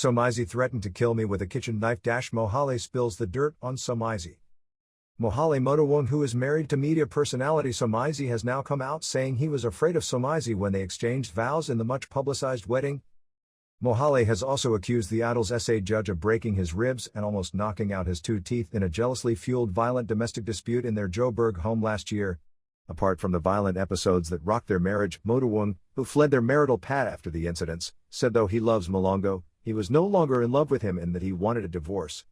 Somizi threatened to kill me with a kitchen knife. Mohale spills the dirt on Somizi. Mohale Motowung, who is married to media personality Somizi, has now come out saying he was afraid of Somizi when they exchanged vows in the much-publicized wedding. Mohale has also accused the Idol's SA judge of breaking his ribs and almost knocking out his 2 teeth in a jealously fueled violent domestic dispute in their Joburg home last year. Apart from the violent episodes that rocked their marriage, Motowung, who fled their marital pad after the incidents, said though he loves Malongo, he was no longer in love with him and that he wanted a divorce.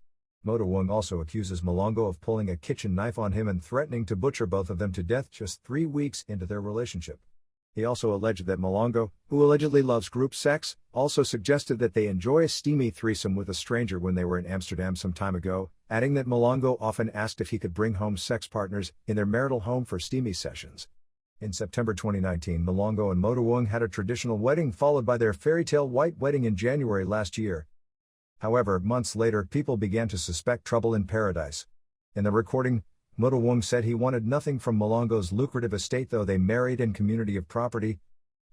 Motowung also accuses Malongo of pulling a kitchen knife on him and threatening to butcher both of them to death just 3 weeks into their relationship. He also alleged that Malongo, who allegedly loves group sex, also suggested that they enjoy a steamy threesome with a stranger when they were in Amsterdam some time ago, adding that Malongo often asked if he could bring home sex partners in their marital home for steamy sessions. In September 2019, Malongo and Motowung had a traditional wedding followed by their fairy tale white wedding in January last year. However, months later, people began to suspect trouble in paradise. In the recording, Motowung said he wanted nothing from Malongo's lucrative estate though they married in community of property.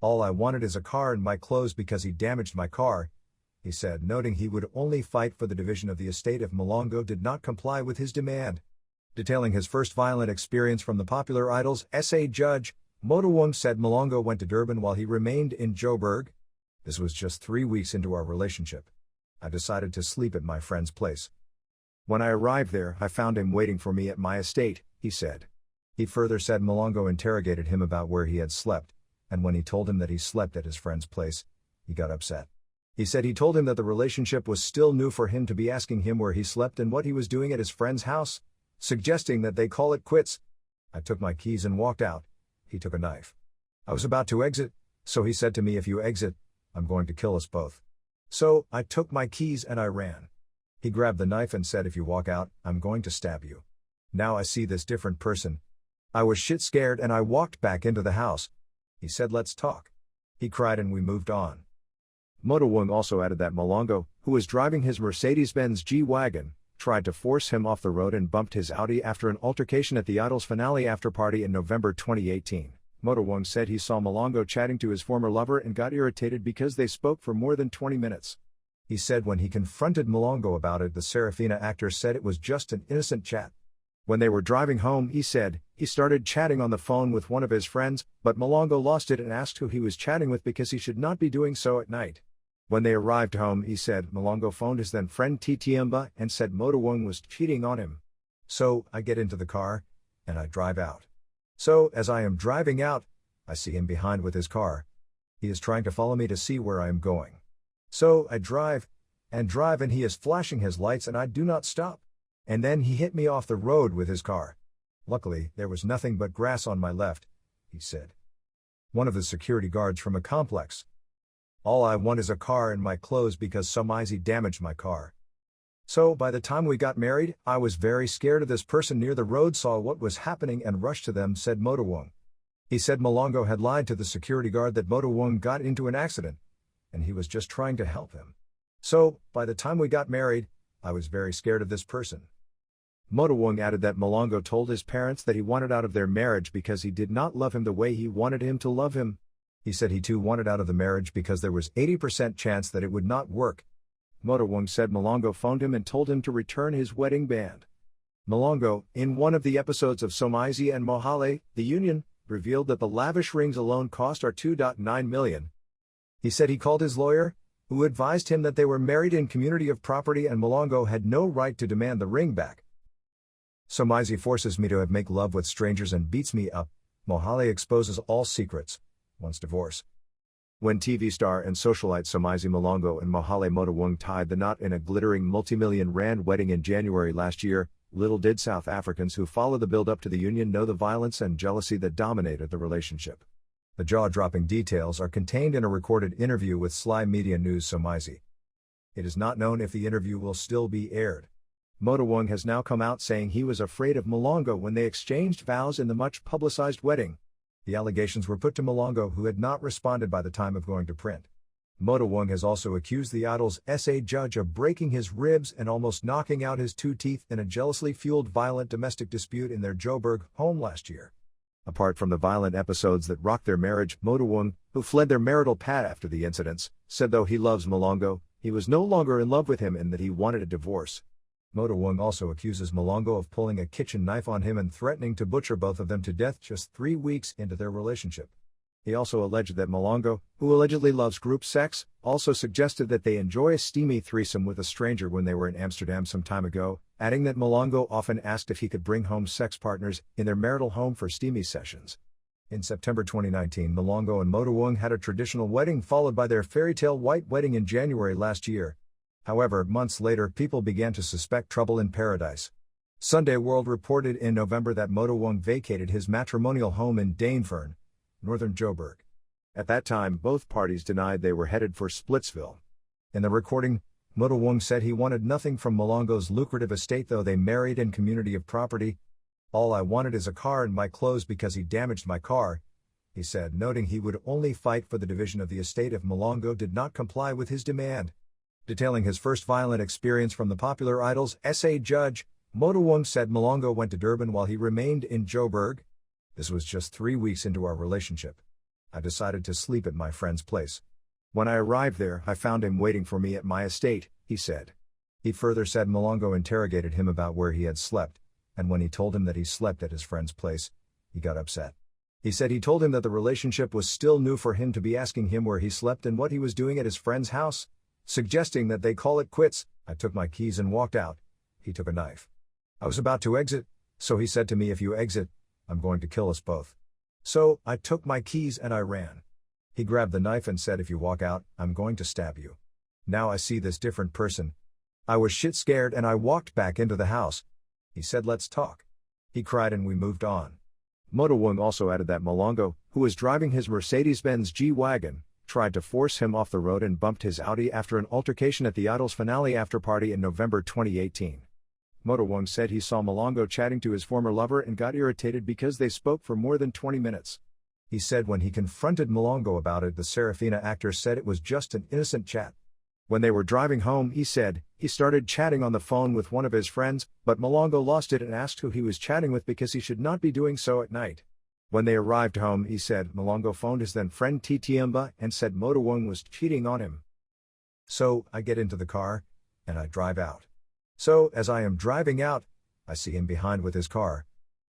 "All I wanted is a car and my clothes because he damaged my car," he said, noting he would only fight for the division of the estate if Malongo did not comply with his demand. Detailing his first violent experience from the popular Idol's SA judge, Motowung said Malongo went to Durban while he remained in Joburg. "This was just 3 weeks into our relationship. I decided to sleep at my friend's place. When I arrived there, I found him waiting for me at my estate," he said. He further said Malongo interrogated him about where he had slept, and when he told him that he slept at his friend's place, he got upset. He said he told him that the relationship was still new for him to be asking him where he slept and what he was doing at his friend's house, suggesting that they call it quits. "I took my keys and walked out. He took a knife. I was about to exit, so he said to me, 'If you exit, I'm going to kill us both.' So, I took my keys and I ran. He grabbed the knife and said, 'If you walk out, I'm going to stab you.' Now I see this different person. I was shit scared and I walked back into the house. He said, 'Let's talk.' He cried and we moved on." Motowung also added that Malongo, who was driving his Mercedes-Benz G-Wagon, tried to force him off the road and bumped his Audi after an altercation at the Idol's finale after-party in November 2018. Motowung said he saw Malongo chatting to his former lover and got irritated because they spoke for more than 20 minutes. He said when he confronted Malongo about it, the Serafina actor said it was just an innocent chat. When they were driving home, he said, he started chatting on the phone with one of his friends, but Malongo lost it and asked who he was chatting with because he should not be doing so at night. When they arrived home, he said Malongo phoned his then friend Titiamba and said Motowung was cheating on him. "So, I get into the car, and I drive out. So, as I am driving out, I see him behind with his car. He is trying to follow me to see where I am going. So, I drive, and he is flashing his lights and I do not stop. And then he hit me off the road with his car. Luckily, there was nothing but grass on my left," he said. One of the security guards from a complex. "All I want is a car and my clothes because Somizi damaged my car. So, by the time we got married, I was very scared of this person near the road, saw what was happening and rushed to them," said Motowung. He said Malongo had lied to the security guard that Motowung got into an accident, and he was just trying to help him. "So, by the time we got married, I was very scared of this person." Motowung added that Malongo told his parents that he wanted out of their marriage because he did not love him the way he wanted him to love him. He said he too wanted out of the marriage because there was 80% chance that it would not work. Motowung said Malongo phoned him and told him to return his wedding band. Malongo, in one of the episodes of Somizi and Mohale, the union, revealed that the lavish rings alone cost are $2.9 million. He said he called his lawyer, who advised him that they were married in community of property and Malongo had no right to demand the ring back. "Somizi forces me to make love with strangers and beats me up. Mohale exposes all secrets. Wants divorce." When TV star and socialite Somizi Malongo and Mohale Motowung tied the knot in a glittering multi-million rand wedding in January last year, little did South Africans who follow the build-up to the union know the violence and jealousy that dominated the relationship. The jaw-dropping details are contained in a recorded interview with SlyMedia News Somizi. It is not known if the interview will still be aired. Motowung has now come out saying he was afraid of Malongo when they exchanged vows in the much-publicized wedding. The allegations were put to Malongo, who had not responded by the time of going to print. Motowung has also accused the Idol's SA judge of breaking his ribs and almost knocking out his 2 teeth in a jealously fueled violent domestic dispute in their Joburg home last year. Apart from the violent episodes that rocked their marriage, Motowung, who fled their marital pad after the incidents, said though he loves Malongo, He was no longer in love with him and that he wanted a divorce. Motowung also accuses Malongo of pulling a kitchen knife on him and threatening to butcher both of them to death just 3 weeks into their relationship. He also alleged that Malongo, who allegedly loves group sex, also suggested that they enjoy a steamy threesome with a stranger when they were in Amsterdam some time ago, adding that Malongo often asked if he could bring home sex partners in their marital home for steamy sessions. In September 2019, Malongo and Motowung had a traditional wedding followed by their fairy-tale white wedding in January last year. However, months later, people began to suspect trouble in paradise. Sunday World reported in November that Motowung vacated his matrimonial home in Danefern, northern Joburg. At that time, both parties denied they were headed for Splitsville. In the recording, Motowung said he wanted nothing from Malongo's lucrative estate, though they married in community of property. "All I wanted is a car and my clothes because he damaged my car," he said, noting he would only fight for the division of the estate if Malongo did not comply with his demand. Detailing his first violent experience from the popular Idol's SA judge, Motowung said Malongo went to Durban while he remained in Joburg. "This was just 3 weeks into our relationship. I decided to sleep at my friend's place. When I arrived there, I found him waiting for me at my estate," he said. He further said Malongo interrogated him about where he had slept, and when he told him that he slept at his friend's place, he got upset. He said he told him that the relationship was still new for him to be asking him where he slept and what he was doing at his friend's house, suggesting that they call it quits. "I took my keys and walked out. He took a knife. I was about to exit, so he said to me, 'If you exit, I'm going to kill us both.' So, I took my keys and I ran. He grabbed the knife and said, 'If you walk out, I'm going to stab you.' Now I see this different person. I was shit scared and I walked back into the house. He said, 'Let's talk.' He cried and we moved on." Motowung also added that Malongo, who was driving his Mercedes-Benz G-Wagon, tried to force him off the road and bumped his Audi after an altercation at the Idol's finale after-party in November 2018. Motowung said he saw Malongo chatting to his former lover and got irritated because they spoke for more than 20 minutes. He said when he confronted Malongo about it, the Serafina actor said it was just an innocent chat. When they were driving home, he said, he started chatting on the phone with one of his friends, but Malongo lost it and asked who he was chatting with because he should not be doing so at night. When they arrived home, he said, Malongo phoned his then friend Titiamba and said Motowung was cheating on him. So, I get into the car, and I drive out. So, as I am driving out, I see him behind with his car.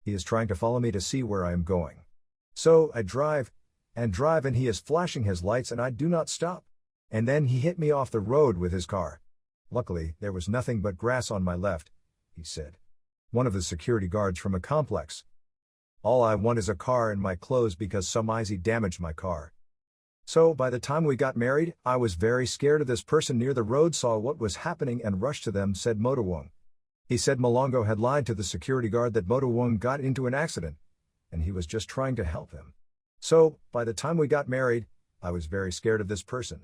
He is trying to follow me to see where I am going. So, I drive, and he is flashing his lights and I do not stop. And then he hit me off the road with his car. Luckily, there was nothing but grass on my left, he said. One of the security guards from a complex. All I want is a car and my clothes because Somizi damaged my car. So, by the time we got married, I was very scared of this person near the road, saw what was happening and rushed to them, said Motowung. He said Malongo had lied to the security guard that Motowung got into an accident, and he was just trying to help him. So, by the time we got married, I was very scared of this person.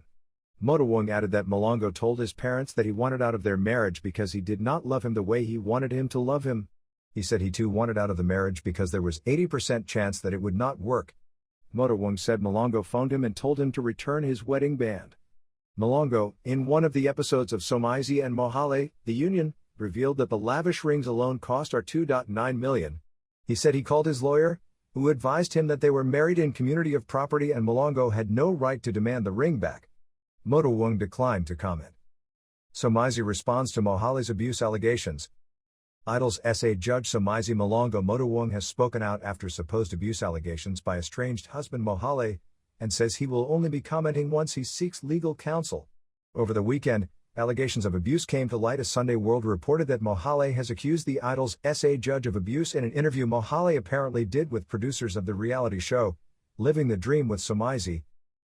Motowung added that Malongo told his parents that he wanted out of their marriage because he did not love him the way he wanted him to love him. He said he too wanted out of the marriage because there was 80% chance that it would not work. Motowung said Malongo phoned him and told him to return his wedding band. Malongo, in one of the episodes of Somizi and Mohale, the union, revealed that the lavish rings alone cost are $2.9 million. He said he called his lawyer, who advised him that they were married in community of property and Malongo had no right to demand the ring back. Motowung declined to comment. Somizi responds to Mohale's abuse allegations. Idol's SA judge Somizi Malongo Motowung has spoken out after supposed abuse allegations by estranged husband Mohale, and says he will only be commenting once he seeks legal counsel. Over the weekend, allegations of abuse came to light as Sunday World reported that Mohale has accused the Idol's SA judge of abuse in an interview Mohale apparently did with producers of the reality show, Living the Dream with Somizi.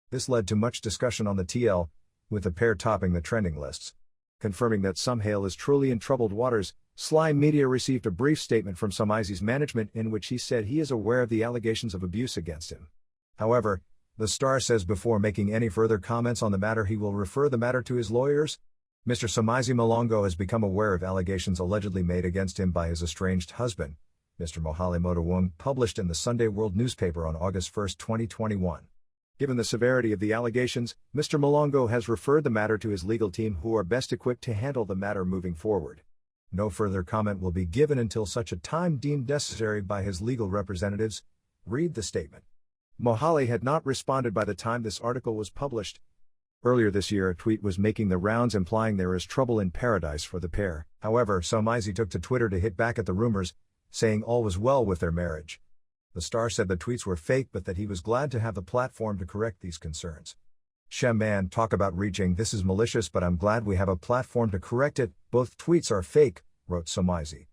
This led to much discussion on the TL, with the pair topping the trending lists. Confirming that Somizi is truly in troubled waters, SlyMedia received a brief statement from Somizi's management in which he said he is aware of the allegations of abuse against him. However, the star says before making any further comments on the matter he will refer the matter to his lawyers. Mr. Somizi Malongo has become aware of allegations allegedly made against him by his estranged husband, Mr. Mohale Motowung, published in the Sunday World newspaper on August 1, 2021. Given the severity of the allegations, Mr. Malongo has referred the matter to his legal team who are best equipped to handle the matter moving forward. No further comment will be given until such a time deemed necessary by his legal representatives. Read the statement. Mohale had not responded by the time this article was published. Earlier this year, a tweet was making the rounds implying there is trouble in paradise for the pair. However, Somizi took to Twitter to hit back at the rumors, saying all was well with their marriage. The star said the tweets were fake but that he was glad to have the platform to correct these concerns. "Man, talk about reaching, this is malicious, but I'm glad we have a platform to correct it, both tweets are fake," wrote Somizi.